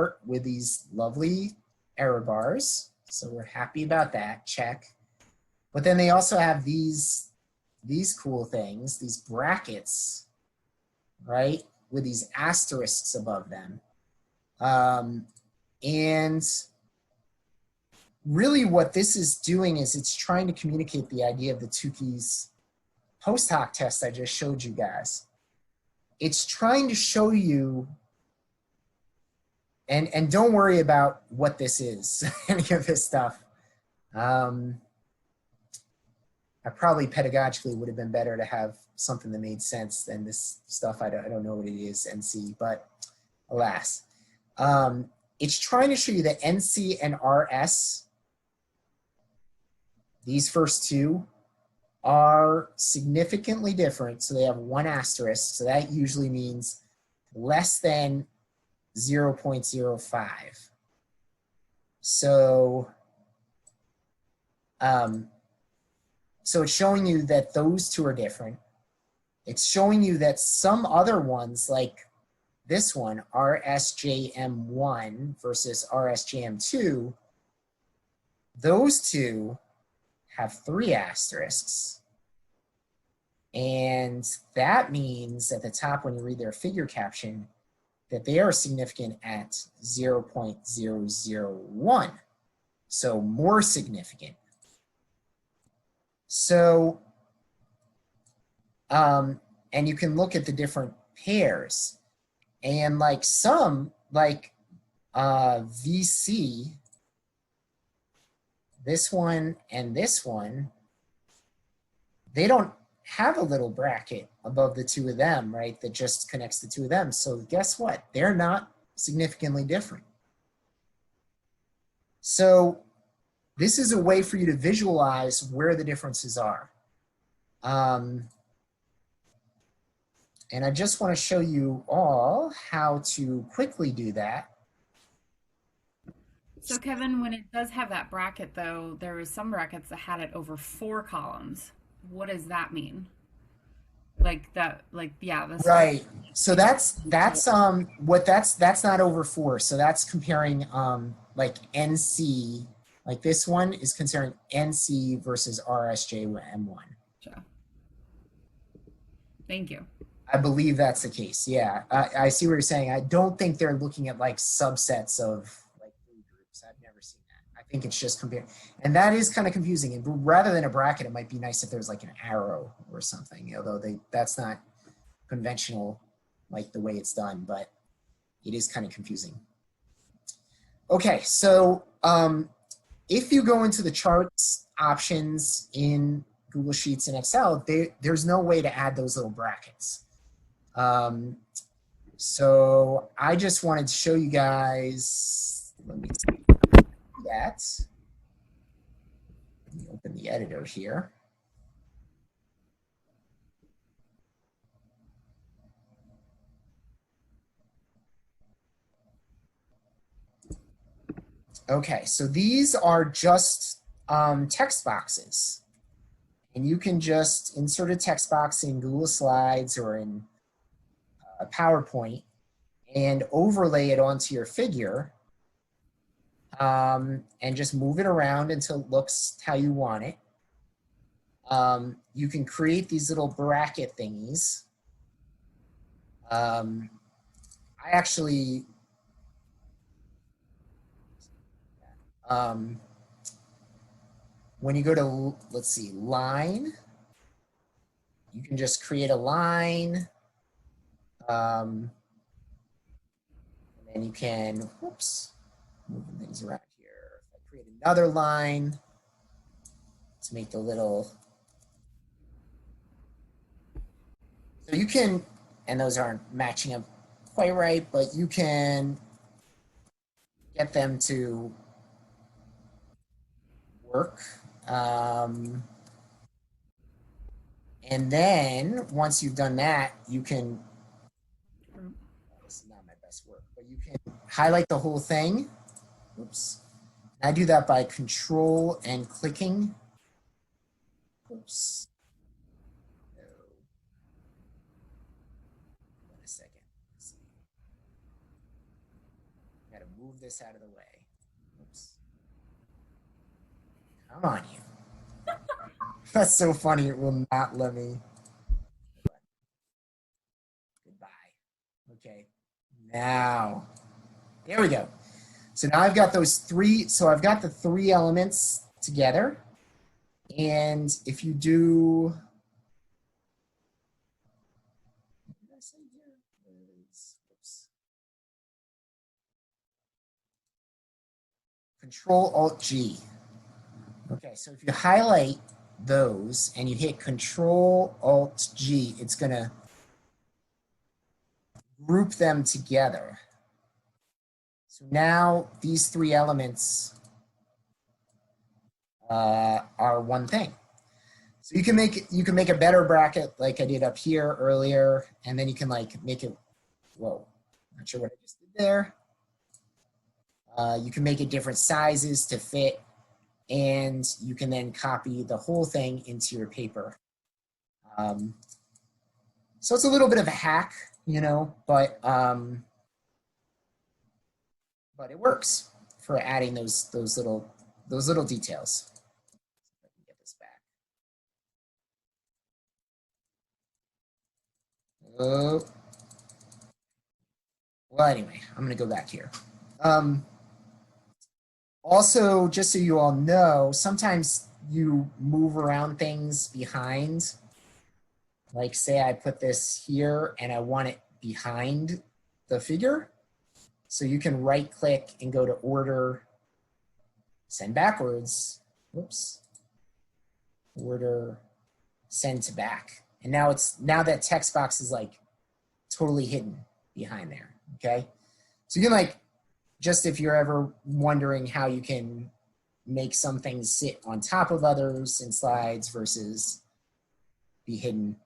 start with these lovely error bars. So we're happy about that, check. But then they also have these cool things, these brackets, right? With these asterisks above them. And really what this is doing is it's trying to communicate the idea of the Tukey's post hoc test I just showed you guys. It's trying to show you, and don't worry about what this is, any of this stuff. I probably pedagogically would have been better to have something that made sense than this stuff. I don't know what it is, NC, but alas. It's trying to show you that NC and RS, these first two, are significantly different. So they have one asterisk. So that usually means less than 0.05. So, so it's showing you that those two are different. It's showing you that some other ones, like this one, RSJM1 versus RSJM2, those two have 3 asterisks. And that means at the top, when you read their figure caption, that they are significant at 0.001. So more significant. So, and you can look at the different pairs. And like some, like VC, this one and this one, they don't have a little bracket above the two of them, right? That just connects the two of them. So guess what? They're not significantly different. So this is a way for you to visualize where the differences are. And I just want to show you all how to quickly do that. So Kevin, when it does have that bracket though, there was some brackets that had it over 4 columns. What does that mean? Like that, like, yeah, this. Right. So that's not over 4. So that's comparing like NC, like this one is considering NC versus RSJM1. Gotcha. Thank you. I believe that's the case. Yeah, I see what you're saying. I don't think they're looking at like subsets of like groups. I've never seen that. I think it's just comparing, and that is kind of confusing. And rather than a bracket, it might be nice if there's like an arrow or something. Although that's not conventional, like the way it's done, but it is kind of confusing. Okay, so if you go into the charts options in Google Sheets and Excel, there's no way to add those little brackets. So I just wanted to show you guys, let me see that. Let me open the editor here. Okay, so these are just text boxes. And you can just insert a text box in Google Slides or in a PowerPoint and overlay it onto your figure and just move it around until it looks how you want it. You can create these little bracket thingies. I actually when you go to, let's see, line, you can just create a line. And then you can, whoops, moving things around here. If I create another line to make the little, so you can, and those aren't matching up quite right, but you can get them to work. And then once you've done that, you can, this is not my best work, but you can highlight the whole thing. Oops. I do that by control and clicking. Oops. No. Wait a second. Let's see. Got to move this out of the way. Oops. Come on, you. That's so funny. It will not let me. Goodbye. Okay. Now, there we go. So now I've got those three. So I've got the three elements together. And if you do, what did I say here? Oops. Control Alt G. Okay, so if you highlight those and you hit Control Alt G, it's going to group them together. So now these three elements are one thing. So you can make a better bracket like I did up here earlier, and then you can like make it, whoa, not sure what I just did there. You can make it different sizes to fit, and you can then copy the whole thing into your paper. So it's a little bit of a hack, you know, but it works for adding those little details. Let me get this back. Oh. Well, anyway, I'm going to go back here. Also, just so you all know, sometimes you move around things behind. Like say I put this here and I want it behind the figure. So you can right click and go to order, send backwards, whoops, order, send to back. And now that text box is like totally hidden behind there, okay? So you can like, just if you're ever wondering how you can make some things sit on top of others in slides versus be hidden,